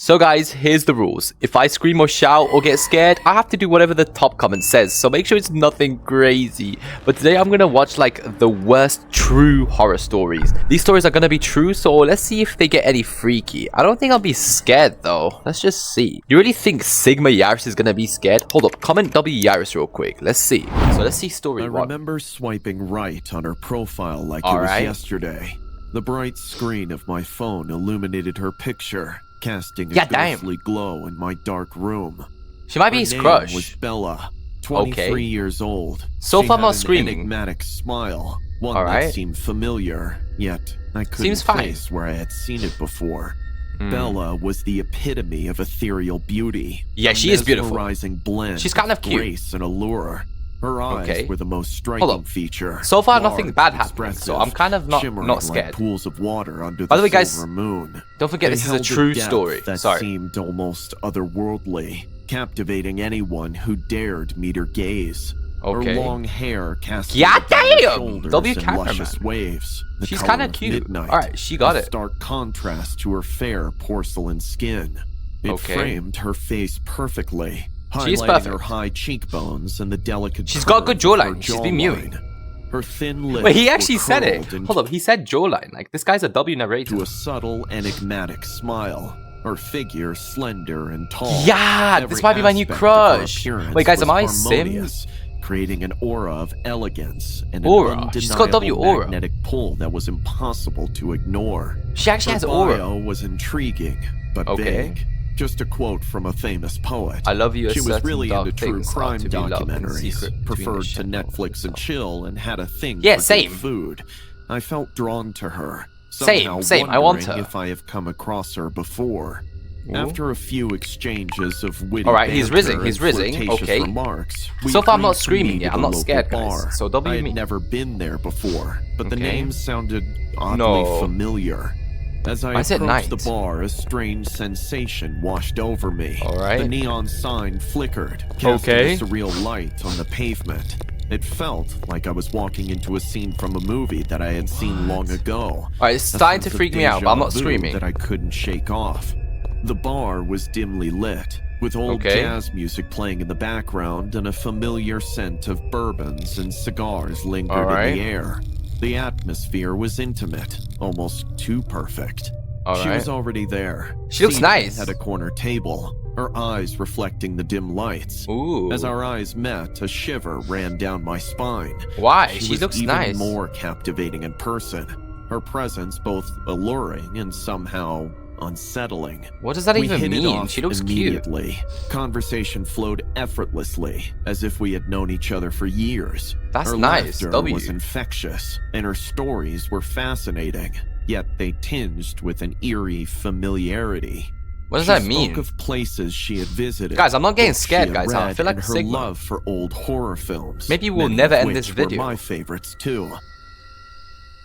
So guys, here's the rules. If I scream or shout or get scared, I have to do whatever the top comment says. So make sure it's nothing crazy. But today I'm going to watch like the worst true horror stories. These stories are going to be true, so let's see if they get any freaky. I don't think I'll be scared though. Let's just see. You really think Sigma Yaris is going to be scared? Hold up, comment W Yaris real quick. Let's see. So let's see story one. I remember swiping right on her profile like it was yesterday. The bright screen of my phone illuminated her picture, casting a ghostly glow in my dark room. She might be his crush. Her name was Bella, 23 years old. So far, I'm not screaming. An enigmatic smile, one that seemed familiar, yet I couldn't place where I had seen it before. Bella was the epitome of ethereal beauty. Yeah, she is beautiful. Mesmerizing blend. She's kind of cute. Grace and allure. Her eyes were the most striking feature. So far, nothing bad happened, so I'm kind of not scared. Like pools of water under By the way, the guys, moon. Don't forget this is a true story. That seemed almost otherworldly, captivating anyone who dared meet her gaze. Her long hair cast W cameraman. Waves. She's kind of cute. All right, she got it. Stark contrast to her fair porcelain skin. It framed her face perfectly. She's perfect. Her high cheekbones and the delicate. She's got good jawline. She's been mewing. Her thin lips. Wait, he actually said it. Hold up, he said jawline. Like this guy's a W narrator. To a subtle, enigmatic smile. Her figure slender and tall. Yeah, this might be my new crush. Wait, guys, am I Sim? Creating an aura of elegance and aura. She's got W aura. Magnetic pull that was impossible to ignore. She actually has aura. Her bio was intriguing, but vague. Just a quote from a famous poet. I love you. She was really into true crime documentaries, preferred to Netflix and chill, and had a thing for good food. I felt drawn to her. Same. I want her. If I have come across her before. After a few exchanges of witty he's rizzing. remarks, so far I'm not screaming yet. I'm not scared, guys. So W I had never been there before, but the name sounded oddly familiar. As I approached the bar, a strange sensation washed over me. The neon sign flickered, casting a surreal light on the pavement. It felt like I was walking into a scene from a movie that I had seen long ago. It's starting to freak me out, but I'm not screaming. That I couldn't shake off. The bar was dimly lit, with old jazz music playing in the background and a familiar scent of bourbons and cigars lingered in the air. The atmosphere was intimate, almost too perfect. She was already there. She looks nice. At a corner table, her eyes reflecting the dim lights. As our eyes met, a shiver ran down my spine. Why? She looks nice. Even more captivating in person. Her presence both alluring and somehow unsettling. What does that even mean? She looks immediately. Conversation flowed effortlessly, as if we had known each other for years. That's her nice. Laughter was infectious, and her stories were fascinating, yet they tinged with an eerie familiarity. What does that mean? She spoke of places she had visited. Guys, I'm not getting scared, guys. I feel like her Sigma. Love for old horror films. Maybe we'll never end this video. Were my favorites too.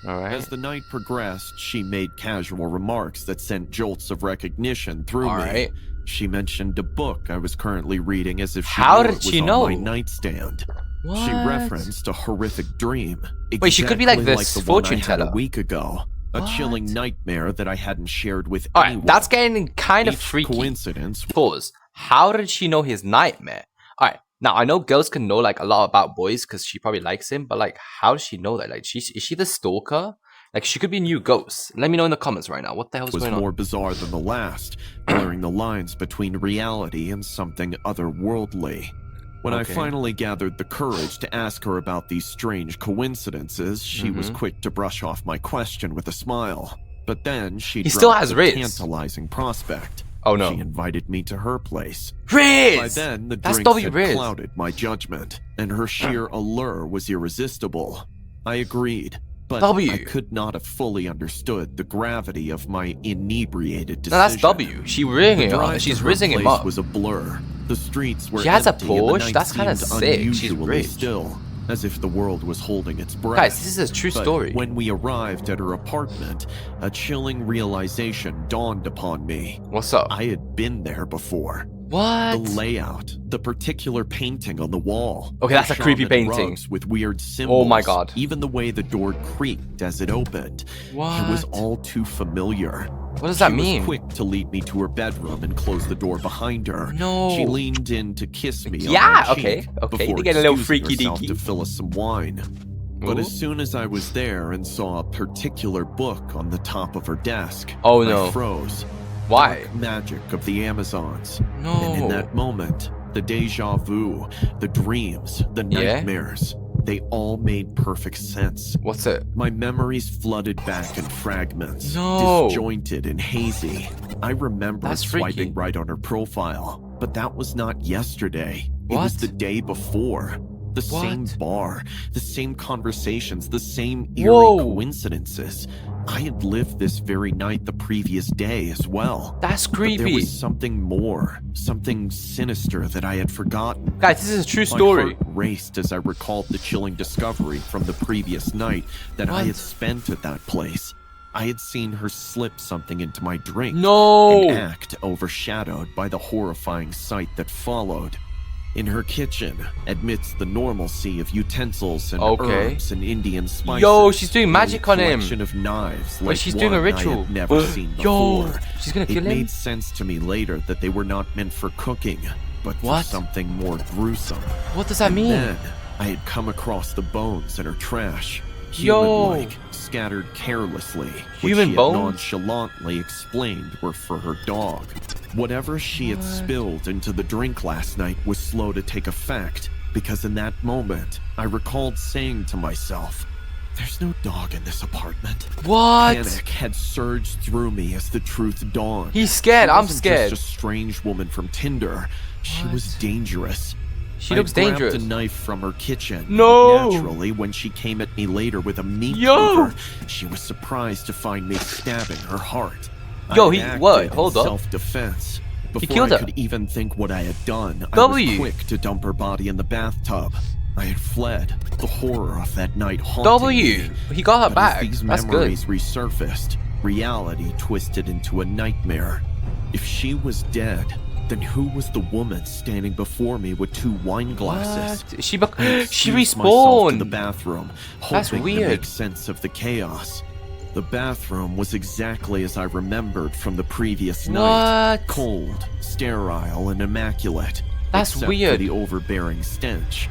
As the night progressed, she made casual remarks that sent jolts of recognition through me. She mentioned a book I was currently reading as if she knew it was on my nightstand. She referenced a horrific dream. Wait, she could be like this fortune teller. A week ago. A chilling nightmare that I hadn't shared with anyone. That's getting kind of freaky. Coincidence. Pause. How did she know his nightmare? Alright, now I know girls can know like a lot about boys because she probably likes him, but like how does she know that? Like is she the stalker? Like she could be a new ghost. Let me know in the comments right now. What the hell is going on? Was more bizarre than the last, blurring the lines between reality and something otherworldly. When I finally gathered the courage to ask her about these strange coincidences, she was quick to brush off my question with a smile. But then she still has a tantalizing prospect. Oh no. She invited me to her place. Riz! By then, the drinks had clouded my judgment, and her sheer allure was irresistible. I agreed, but I could not have fully understood the gravity of my inebriated decision. No, that's W. She's rizzing him up. Was a blur. The streets were She has a empty, and the Porsche? night That's kind of seemed sick. She's unusually rich. Still, as if the world was holding its breath. Guys, this is a true story. When we arrived at her apartment, a chilling realization dawned upon me. What's up? I had been there before. What? The layout, the particular painting on the wall. Okay, that's a creepy painting. With weird symbols. Oh my god. Even the way the door creaked as it opened. What? It was all too familiar. What does that mean? She was quick to lead me to her bedroom and close the door behind her. No. She leaned in to kiss me yeah, on my okay, cheek okay. before They get a little excusing freaky herself deaky. to fill us some wine. But Ooh. as soon as I was there and saw a particular book on the top of her desk, oh no, I froze. Why? Dark magic of the Amazons. No. And in that moment, the deja vu, the dreams, the nightmares, they all made perfect sense. What's it? My memories flooded back in fragments, No. disjointed and hazy. I remember swiping right on her profile, but that was not yesterday. It was the day before. The same bar, the same conversations, the same eerie coincidences. I had lived this very night the previous day as well. That's creepy. But there was something more, something sinister that I had forgotten. Guys, this is a true story. My heart raced as I recalled the chilling discovery from the previous night that I had spent at that place. I had seen her slip something into my drink. An act overshadowed by the horrifying sight that followed. In her kitchen, amidst the normalcy of utensils and herbs and Indian spices. Yo, she's doing magic on him. Of knives, like she's doing a ritual. I had never seen before. She's gonna kill him. It made sense to me later that they were not meant for cooking, but for something more gruesome. What does that mean? Then I had come across the bones in her trash. Human-like, scattered carelessly, which she had nonchalantly explained were for her dog. Whatever she had spilled into the drink last night was slow to take effect, because in that moment, I recalled saying to myself, "There's no dog in this apartment." What? Panic had surged through me as the truth dawned. He's scared. I'm scared. She wasn't just a strange woman from Tinder. She was dangerous. She looks dangerous. I grabbed a knife from her kitchen. No. Naturally, when she came at me later with a meat cleaver, she was surprised to find me stabbing her heart. Yo, Hold up. Self-defense. He killed her. Before I could even think what I had done, I was quick to dump her body in the bathtub. I had fled. The horror of that night haunted me. He got her back. As these memories resurfaced, reality twisted into a nightmare. If she was dead, then who was the woman standing before me with two wine glasses? She respawned. Myself to the bathroom, That's hoping weird. to make sense of the chaos. The bathroom was exactly as I remembered from the previous night. Cold, sterile, and immaculate. That's except weird. For the overbearing stench.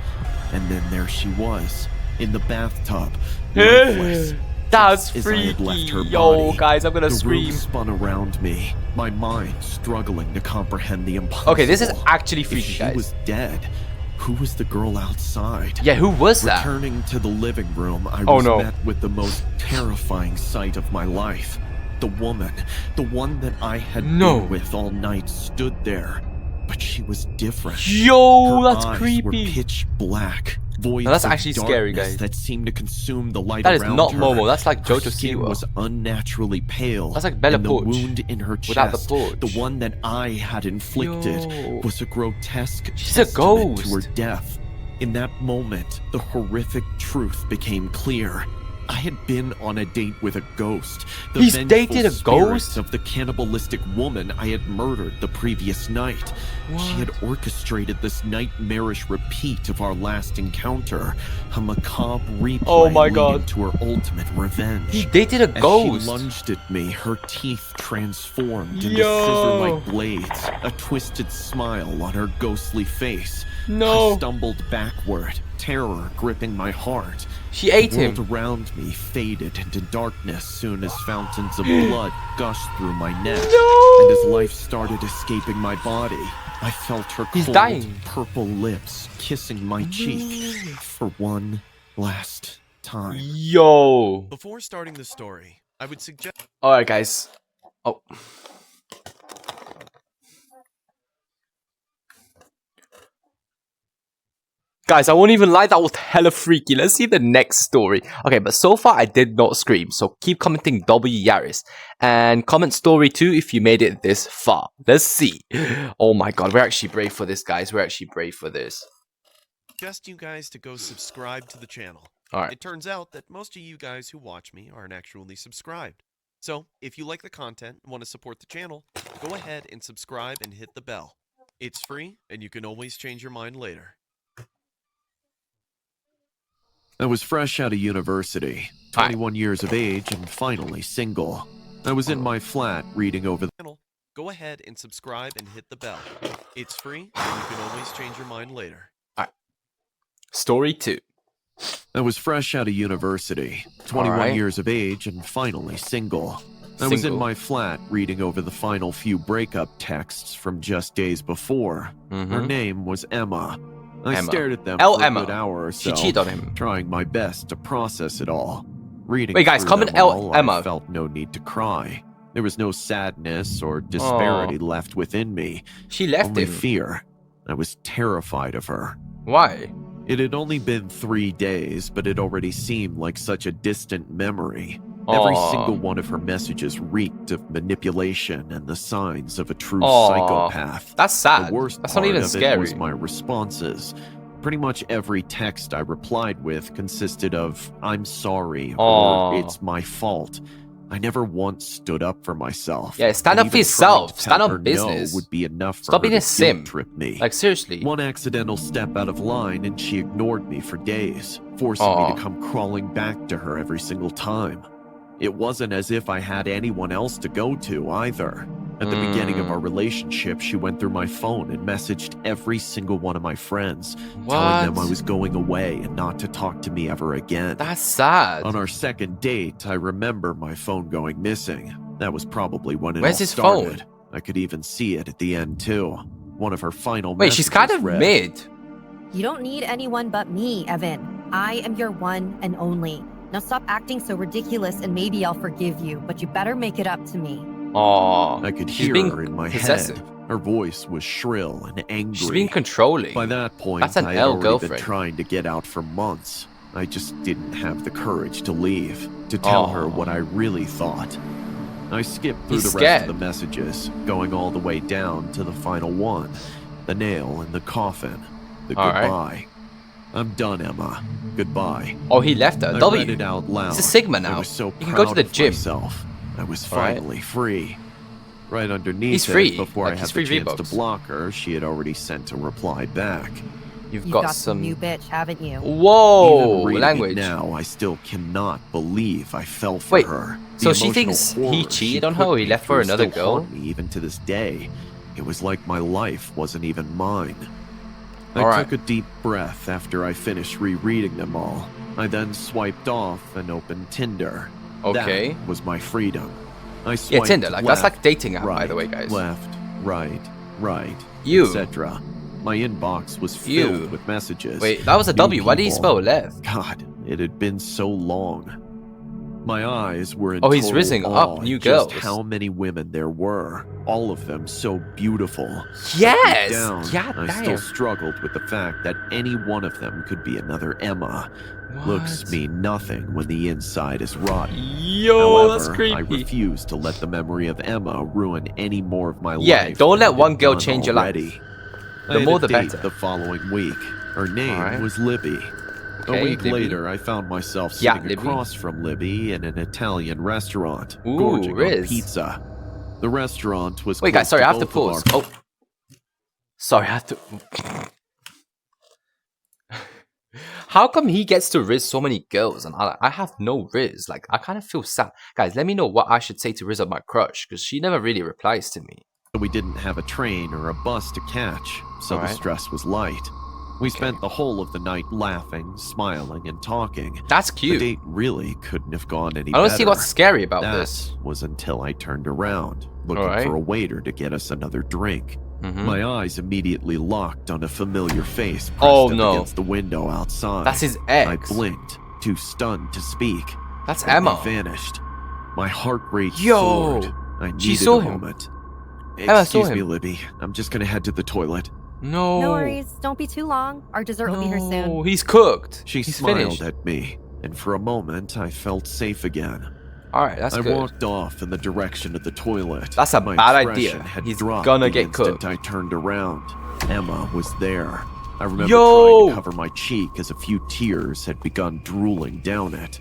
And then there she was, in the bathtub, lifeless. That's As freaky. I had left her Yo, body, guys, I'm gonna the scream. room spun around me, my mind struggling to comprehend the impossible. Okay, this is actually freaky, if she guys. was dead, who was the girl outside? Yeah, who was that? Returning to the living room, I was met with the most terrifying sight of my life. The woman, the one that I had been with all night, stood there, but she was different. Yo, her that's eyes creepy. Were pitch black. Voids that's of actually scary, guys. That seemed to consume the light that is around not her. Momo. That's like Her JoJo's skin Kiwa. was unnaturally pale. That's like Bella and the Porch. wound in her Without chest, the porch. the one that I had inflicted, was a grotesque She's a testament ghost. to her death. In that moment, the horrific truth became clear. I had been on a date with a ghost. The He's vengeful dated a spirits ghost? of the cannibalistic woman I had murdered the previous night. She had orchestrated this nightmarish repeat of our last encounter, a macabre replay leading to her ultimate revenge. He dated a ghost. As she lunged at me, her teeth transformed into scissor-like blades, a twisted smile on her ghostly face. I stumbled backward, terror gripping my heart. She ate him. The world around me faded into darkness soon as fountains of blood gushed through my neck. And as life started escaping my body, I felt her cold, purple lips kissing my cheek for one last time. Yo. Before starting the story, I would suggest... Alright, guys. Oh. Guys, I won't even lie, that was hella freaky. Let's see the next story. Okay, but so far I did not scream, so keep commenting W Yaris. And comment story 2 if you made it this far. Let's see. Oh my god, we're actually brave for this, guys. We're actually brave for this. Just you guys to go subscribe to the channel. Alright. It turns out that most of you guys who watch me aren't actually subscribed. So, if you like the content and want to support the channel, go ahead and subscribe and hit the bell. It's free, and you can always change your mind later. I was fresh out of university, 21 years of age and finally single. I was in my flat reading over the channel. Go ahead and subscribe and hit the bell. It's free, and you can always change your mind later. Alright. Story 2. I was fresh out of university, 21 years of age, and finally single. I was in my flat reading over the final few breakup texts from just days before. Her name was Emma. I stared at them for a good hour or so, she cheated on him, trying my best to process it all. Reading Wait, guys, through comment them all, Emma. I felt no need to cry. There was no sadness or disparity left within me. She left Only him. fear. I was terrified of her. Why? It had only been 3 days, but it already seemed like such a distant memory. Every single one of her messages reeked of manipulation and the signs of a true psychopath. That's sad. The worst That's part not even of scary. it was my responses. Pretty much every text I replied with consisted of, "I'm sorry," or "It's my fault." I never once stood up for myself. Yeah, stand up for yourself. Stand on business. No would be enough for Stop her being a to sim. guilt-trip me. Like, seriously. One accidental step out of line and she ignored me for days, forcing me to come crawling back to her every single time. It wasn't as if I had anyone else to go to either. At the beginning of our relationship, she went through my phone and messaged every single one of my friends, telling them I was going away and not to talk to me ever again. That's sad. On our second date, I remember my phone going missing. That was probably when it Where's all his started. phone? I could even see it at the end too. One of her final Wait, she's kind of read, mid. You don't need anyone but me, Evan. I am your one and only. Now stop acting so ridiculous and maybe I'll forgive you, but you better make it up to me. I could she's hear being her in my possessive. head. Her voice was shrill and angry. She's being controlling. By that point, That's an I had L already girlfriend. been trying to get out for months. I just didn't have the courage to leave, to tell her what I really thought. I skipped through He's the rest scared. of the messages, going all the way down to the final one. The nail in the coffin. The All right. goodbye. I'm done, Emma. Goodbye. Oh, he left her. I W. read it out loud. He's a Sigma I now. was so He can go to proud the of gym. myself. I was All right. finally free. Right underneath He's free. it, before Like, I he's had the free chance to V-Bucks. block her, she had already sent a reply back. You've You've got got some new bitch, haven't you? Whoa, Even reading language. it now, I still cannot believe I fell for Wait, her. so The she emotional thinks he horror cheated she on her put or he me left for through another still haunt girl? me even to this day. It was like my life wasn't even mine. I All right. took a deep breath after I finished rereading them all. I then swiped off and opened Tinder. Okay. That was my freedom. I Yeah, swiped Tinder. Like, that's left, like dating app, by right, the way, guys. Left, right, You. etc. My inbox was You. filled with messages. Wait, that was a New W. Why did he people. spell left? God, it had been so long. My eyes were in Oh, he's total rising awe up new at just girls. how many women there were, all of them so beautiful. Yes! Deep down, God I damn. still struggled with the fact that any one of them could be another Emma. Looks What? mean nothing when the inside is rotten. Yo, However, that's creepy. I refuse to let the memory of Emma ruin any more of my Yeah, life. don't than let it one had girl done change your life. already. The I had more a the date better. the following week. Her name Alright. was Libby. Okay, A week Libby. later, I found myself Yeah, sitting Libby. across from Libby in an Italian restaurant, Ooh, gorging on Riz. pizza. The restaurant was Wait, close guys, sorry, I have to both of pause. our- Oh. Sorry, I have to... How come he gets to Riz so many girls and I have no Riz? Like, I kind of feel sad. Guys, let me know what I should say to Riz of my crush, because she never really replies to me. We didn't have a train or a bus to catch, so the Alright. stress was light. We spent the whole of the night laughing, smiling, and talking. That's The cute. date really couldn't have gone any I don't better. see what's scary about That this. was until I turned around, looking Alright. for a waiter to get us another drink. Mhm. My eyes immediately locked on a familiar face pressed Oh, up no. against the window outside. That's his I ex. blinked, too stunned to speak. That's And Emma. They vanished. My heart rate Yo, soared. I needed she saw a him. moment. Emma saw Excuse me, him. Libby. I'm just gonna head to the toilet. No. No worries. Don't be too long. Our dessert will be here No, soon. he's cooked. She he's smiled finished. at me, and for a moment I felt safe again. Alright, that's I good. walked off in the direction of the toilet. That's a My bad expression idea. had He's dropped gonna the get instant cooked. I turned around. Emma was there. I remember Yo! trying to cover my cheek as a few tears had begun drooling down it.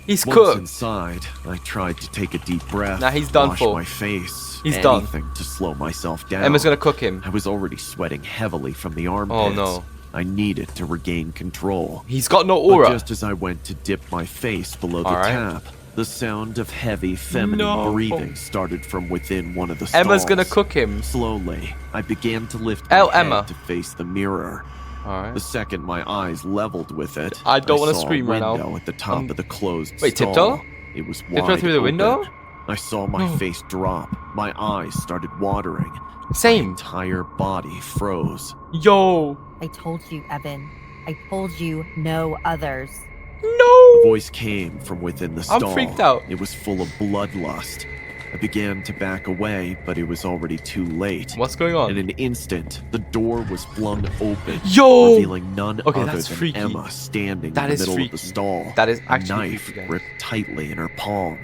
He's Once cooked. inside, I tried to take a deep breath. Nah, he's done wash for. my face. He's done. anything to slow myself down. Emma's gonna cook him. I was already sweating heavily from the armpits. Oh, no. I needed to regain control. He's got no But aura. just as I went to dip my face below the Alright. tap, The sound of heavy feminine breathing started from within one of the stalls. Emma's gonna cook him. Slowly, I began to lift my head to face the mirror. Alright. The second my eyes leveled with it, I don't want to saw scream a right now. window at the top of the closed wait, stall. tiptoe? It was Tiptoe wide through the window? open. I saw my face drop. My eyes started watering. Same. My entire body froze. Yo. I told you, Evan. I told you no others. No. A voice came from within the stall. I'm freaked out. It was full of bloodlust. I began to back away, but it was already too late. What's going on? In an instant, the door was flung open, Yo! revealing none other that's than freaky. Emma standing That in the is middle freaky. of the stall. That is a actually knife freaky, guys. gripped tightly in her palm.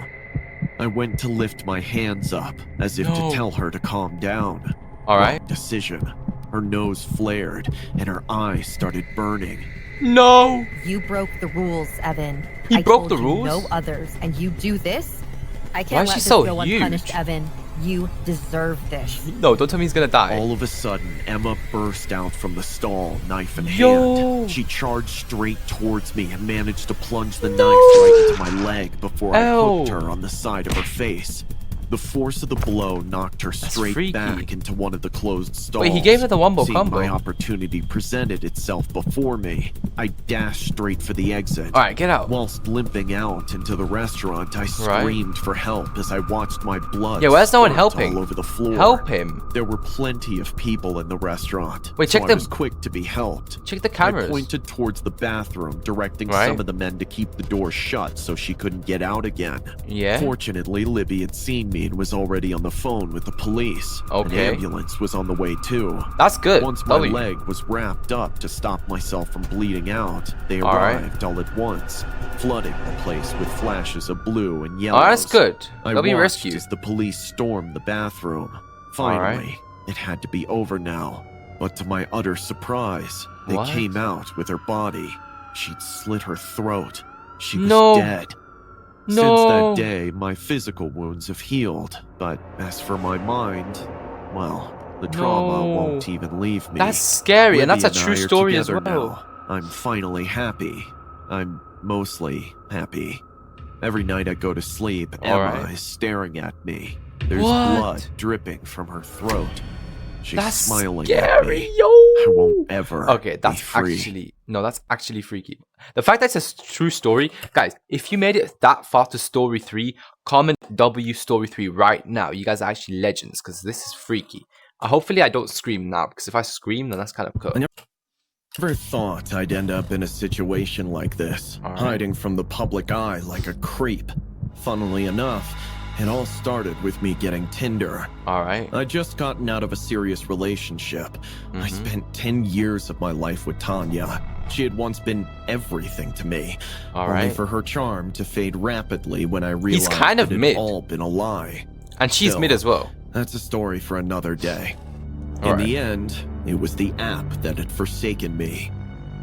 I went to lift my hands up, as if to tell her to calm down. Alright. Wrong decision. Her nose flared, and her eyes started burning. No. You broke the rules, Evan. He broke told the you rules? no others, and you do this? I Why can't is let she this so go huge? unpunished, Evan. You deserve this. No, don't tell me he's gonna die. All of a sudden, Emma burst out from the stall, knife in Yo! hand. She charged straight towards me and managed to plunge the knife right into my leg before I hooked her on the side of her face. The force of the blow knocked her straight freaky. back into one of the closed stalls. Wait, he gave her the wombo Seeing combo. my opportunity presented itself before me, I dashed straight for the exit. Alright, get out. Whilst limping out into the restaurant, I screamed for help as I watched my blood Yeah, where's no one spurt helping? all over the floor. Help him. There were plenty of people in the restaurant. Wait, so check I them- was quick to be helped. Check the cameras. I pointed towards the bathroom, directing Right. some of the men to keep the door shut so she couldn't get out again. Yeah. Fortunately, Libby had seen me and was already on the phone with the police. Okay. An ambulance was on the way too. That's good. Once my W. leg was wrapped up to stop myself from bleeding out, they All right. arrived all at once, flooding the place with flashes of blue and yellow. Oh, that's good. I They'll be watched rescued. as the police stormed the bathroom. Finally, it had to be over now. But to my utter surprise, they What? came out with her body. She'd slit her throat. She was No. dead. No. Since that day, my physical wounds have healed. But as for my mind, well, the trauma No. won't even leave me. That's scary, and that's a Libby true I are story as together well. now. I'm finally happy. I'm mostly happy. Every night I go to sleep, Emma Alright. is staring at me. There's What? blood dripping from her throat. She's That's smiling at scary, me. yo. I won't ever Okay, be that's free. that's actually freaky. The fact that it's a true story, guys. If you made it that far to story 3, comment W story 3 right now. You guys are actually legends because this is freaky. Hopefully, I don't scream now because if I scream, then that's kind of cool. Never thought I'd end up in a situation like this, Alright. hiding from the public eye like a creep. Funnily enough, it all started with me getting Tinder. All right. I'd just gotten out of a serious relationship. I Mhm. spent 10 years of my life with Tanya. She had once been everything to me, All only right. for her charm to fade rapidly when I realized kind of it had mid. all been a lie. And she's Still, mid as well. That's a story for another day. All In right. the end, it was the app that had forsaken me.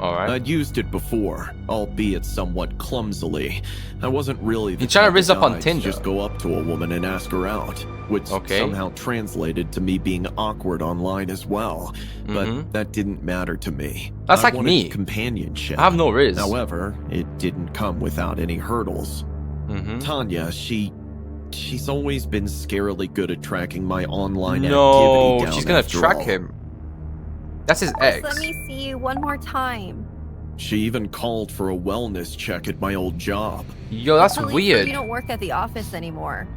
All right. I'd used it before, albeit somewhat clumsily. I wasn't really the You're trying to type rizz of up on guy to Tinder. just go up to a woman and ask her out, which Okay. somehow translated to me being awkward online as well. But Mhm. that didn't matter to me. That's I like wanted me. companionship. I have no riz. However, it didn't come without any hurdles. Mhm. Tanya, she's always been scarily good at tracking my online No, activity down. she's gonna after track all. him. That's his Let ex. me see you one more time. She even called for a wellness check at my old job. Yo, that's Police said weird. You don't work at the office anymore.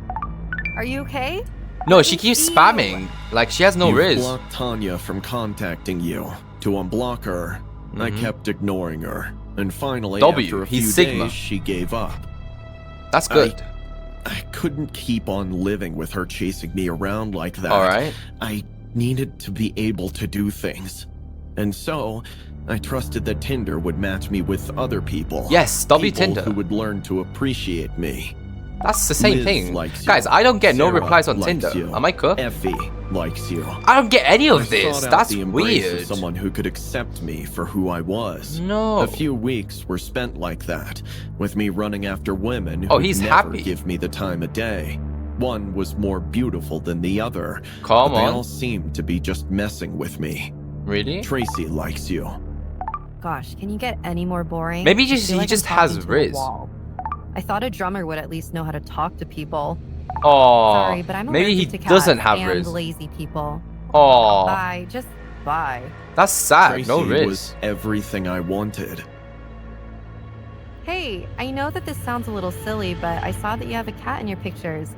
Are you okay? No, Let she me keeps see you. spamming. Like she has no You've riz. blocked Tanya from contacting you. To unblock her, I Mhm. kept ignoring her. And finally, W, after a he's few Sigma. days, she gave up. That's good. I couldn't keep on living with her chasing me around like that. All right. I needed to be able to do things. And so, I trusted that Tinder would match me with other people. Yes, W People Tinder. who would learn to appreciate me. That's the same Liz thing. likes you. Guys, I don't get no Sarah replies on likes Tinder. you. Am I cooked? Effie likes you. I don't get any I of this. sought out That's the embrace of weird. someone who could accept me for who I was. No. A few weeks were spent like that, with me running after women who Oh, would he's never happy. give me the time of day. One was more beautiful than the other, Come but they on. all seemed to be just messing with me. Really? Tracy likes you. Gosh, can you get any more boring? Maybe I just- feel he like just I'm has talking to a riz. wall. I thought a drummer would at least know how to talk to people. Oh, sorry, but I'm maybe he allergic to cats doesn't have and Riz. lazy people. Oh, Bye, just bye. that's sad. Tracy No Riz. was everything I wanted. Hey, I know that this sounds a little silly, but I saw that you have a cat in your pictures.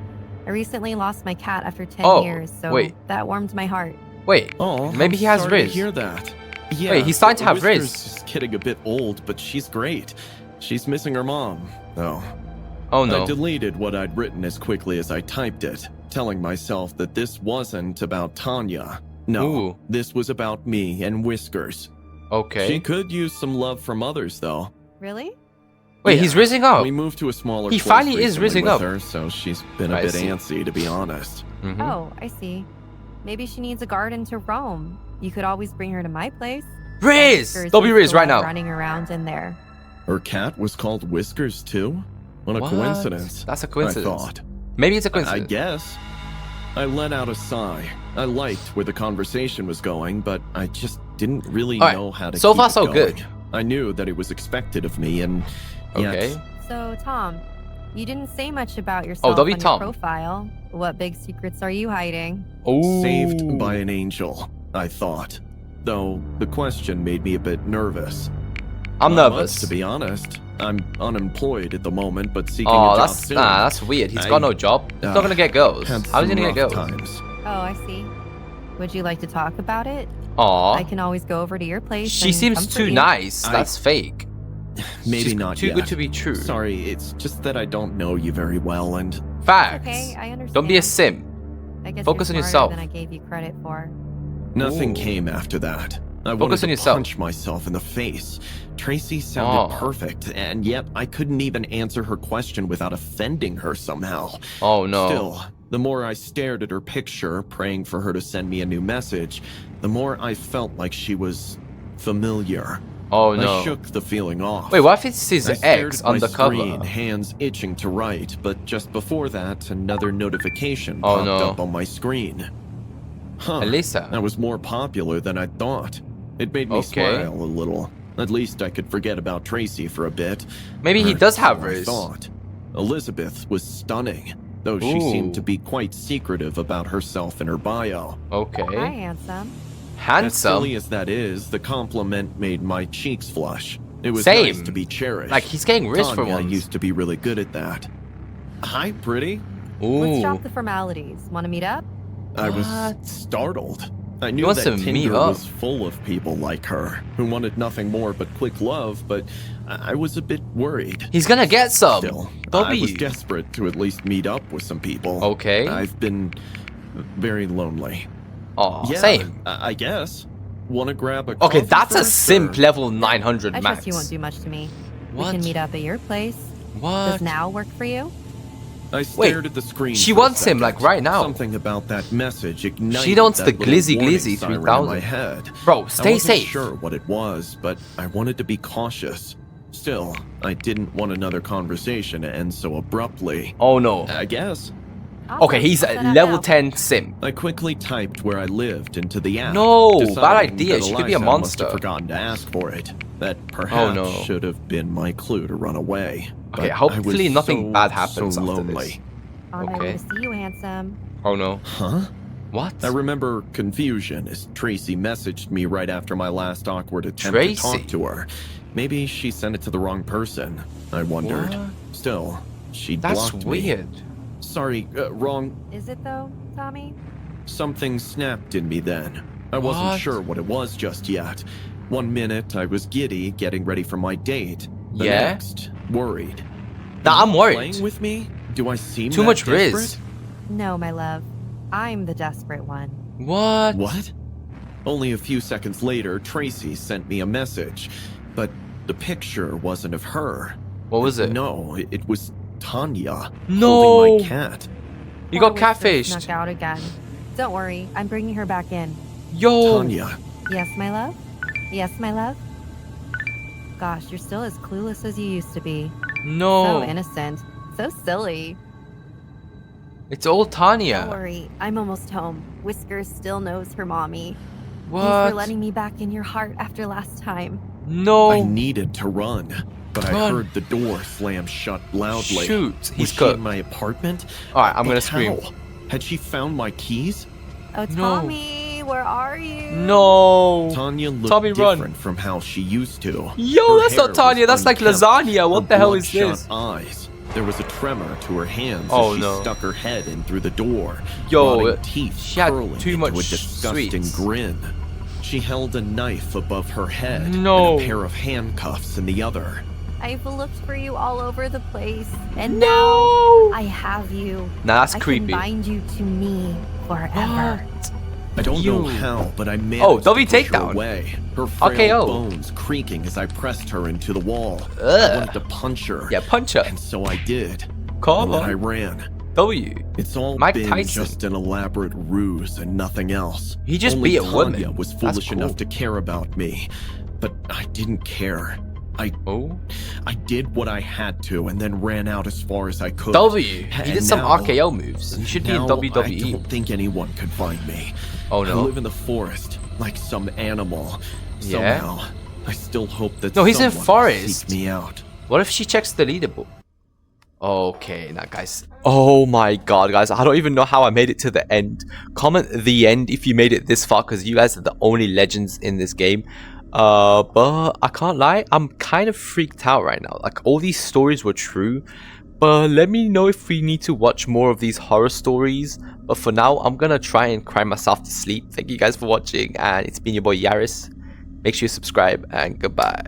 I recently lost my cat after 10 years, so wait. that warmed my heart. Wait, Oh, maybe he has sorry to Riz. hear that. Yeah, Wait, he's starting to have Whisker's Riz. just getting a bit old, but she's great. She's missing her mom, though. Oh no. I deleted what I'd written as quickly as I typed it, telling myself that this wasn't about Tanya. No, Ooh. this was about me and Whiskers. Okay. She could use some love from others, though. Really? Wait, Yeah, he's rizzing up. We moved to a smaller He place finally is recently rizzing with up. her, so she's been a I bit see. antsy, to be honest. Mhm. Oh, I see. Maybe she needs a garden to roam. You could always bring her to my place. Riz! Whiskers Don't be used Riz to right love now. running around in there. Her cat was called Whiskers, too? What a What? coincidence. That's a I coincidence. thought. Maybe it's a I coincidence. guess. I let out a sigh. I liked where the conversation was going, but I just didn't really Alright, know how to so keep far it so going. good. I knew that it was expected of me, and yet Okay. So, Tom, you didn't say much about yourself don't be on Tom. your profile. What big secrets are you hiding? Ooh. saved by an angel, I thought. Though the question made me a bit nervous. I'm Not nervous. much, to be honest. I'm unemployed at the moment, but seeking a Oh, job that's soon. that's weird. He's got I- no job. He's not uh, gonna get girls. Had How's he some gonna get rough girls? times. Oh, I see. Would you like to talk about it? Aw. I can always go over to your place. She and seems comfort too you. nice. I- That's fake. Maybe She's not too yet. good to be true. Sorry, it's just that I don't know you very well, and Facts. Okay, I understand. Don't be a sim. I guess Focus you're on smarter yourself. than I gave you credit for. nothing Ooh. came after that. I Focus wanted on to yourself. punch myself in the face. Tracy sounded Oh. perfect, and yet I couldn't even answer her question without offending her somehow. Oh no. Still, the more I stared at her picture, praying for her to send me a new message, the more I felt like she was familiar. Oh no. I shook the feeling off. Wait, what if it's his I stared ex at my undercover? screen, hands itching to write, but just before that, another notification Oh, popped no. up on my screen. Huh. Elisa. I was more popular than I thought. It made me Okay. smile a little. At least I could forget about Tracy for a bit. Maybe he Or does have so I Riz. thought. Elizabeth was stunning, though she seemed Ooh. to be quite secretive about herself in her bio. Hi, Okay. handsome. As silly Handsome. as that is, the compliment made my cheeks flush. It was Same. nice to be cherished. Like he's getting Riz for Tanya once. used to be really good at that. Hi, pretty. Let's Ooh. drop the formalities. Want to meet up? I was What? startled. I knew wants that to meet Tinder up. was full of people like her who wanted nothing more but quick love, but I was a bit worried. He's gonna get some. Still, Don't I was be. desperate to at least meet up with some people. Okay. I've been very lonely. Oh, Yeah, same. I guess. Want to grab a Okay, coffee that's a first, simp or- level 900 I max. trust you won't do much to me. What? We can meet up at your place. What? Does now work for you? I stared at the screen. she for a wants him, second. like, right now. Something about that message ignited She wants that the little glizzy warning glizzy siren in 3000. my head. Bro, stay I wasn't safe. sure what it was, but I wanted to be cautious. Still, I didn't want another conversation to end so abruptly. Oh no. I guess. Okay, he's Awesome. a I'll set up level now. 10 sim. I quickly typed where I lived into the app. No, bad deciding idea. that She could be a Eliza must monster. have forgotten to ask for it. That perhaps no. should have been my clue to run away. Okay, But hopefully I was nothing so, bad happens so after lonely. this. On my way Okay. to see you, handsome. Oh no. Huh? What? I remember confusion as Tracy messaged me right after my last awkward attempt Tracy? to talk to her. Maybe she sent it to the wrong person, I wondered. What? Still, she That's blocked me. weird. Sorry, wrong. Is it though, Tommy? Something snapped in me then. I wasn't What? sure what it was just yet. One minute I was giddy, getting ready for my date. The Yeah? next, worried. Nah, I'm worried. Playing with me? Do I seem Too that much Riz. desperate? No, my love. I'm the desperate one. What? What? Only a few seconds later, Tracy sent me a message, but the picture wasn't of her. What was it? No, it was Tanya No. holding my cat. You Poor got Whisker catfished. Snuck out again. Don't worry, I'm bringing her back in. Yo. Tanya, Yes, my love? Yes, my love? Gosh, you're still as clueless as you used to be. So No. innocent. So silly. It's old Don't Tanya. worry, I'm almost home. Whiskers still knows her mommy. Thanks What? for letting me back in your heart after last time. I No. needed to run. but I heard the door slam shut loudly. Shoot, he's Was she cooked. in my apartment? Alright, I'm gonna scream. Had she found my keys? Oh, Tommy, where are you? No. Tanya looked Tommy, different run. from how she used to. Yo, Her that's hair not Tanya. was That's like unkempt. lasagna. What Her the hell is bloodshot this? Eyes. There was a tremor to her hands Oh, as she no. stuck her head in through the door. Yo, rotting teeth she had curling too into much a disgusting sweets. grin. She held a knife above her head No. and a pair of handcuffs in the other. I've looked for you all over the place, and No. now I have you. Nah, that's I creepy. can bind you to me forever. I don't You. know how, but I managed Oh, to W push her takedown. away. Her frail RKO. bones creaking as I pressed her into the wall. I Ugh. wanted to punch her. Yeah, punch her. And so I did. Come and then I on. ran. W. It's all Mike been Tyson. just an elaborate ruse and nothing else. He just Only beat a Tanya woman. was That's foolish cool. enough to care about me, but I didn't care. Oh. I did what I had to and then ran out as far as I could. W. He And did some now- RKO moves. He should be in now WWE. I don't think anyone could find me. Oh I no. live in the forest like some animal. Yeah? Somehow, I still hope that No, he's in someone will forest. seek me out. What if she checks the leaderboard? Okay, now guys. Oh my god, guys. I don't even know how I made it to the end. Comment the end if you made it this far, because you guys are the only legends in this game. But I can't lie, I'm kind of freaked out right now. Like, all these stories were true. But let me know if we need to watch more of these horror stories. But for now, I'm gonna try and cry myself to sleep. Thank you guys for watching, and it's been your boy Yaris. Make sure you subscribe, and goodbye.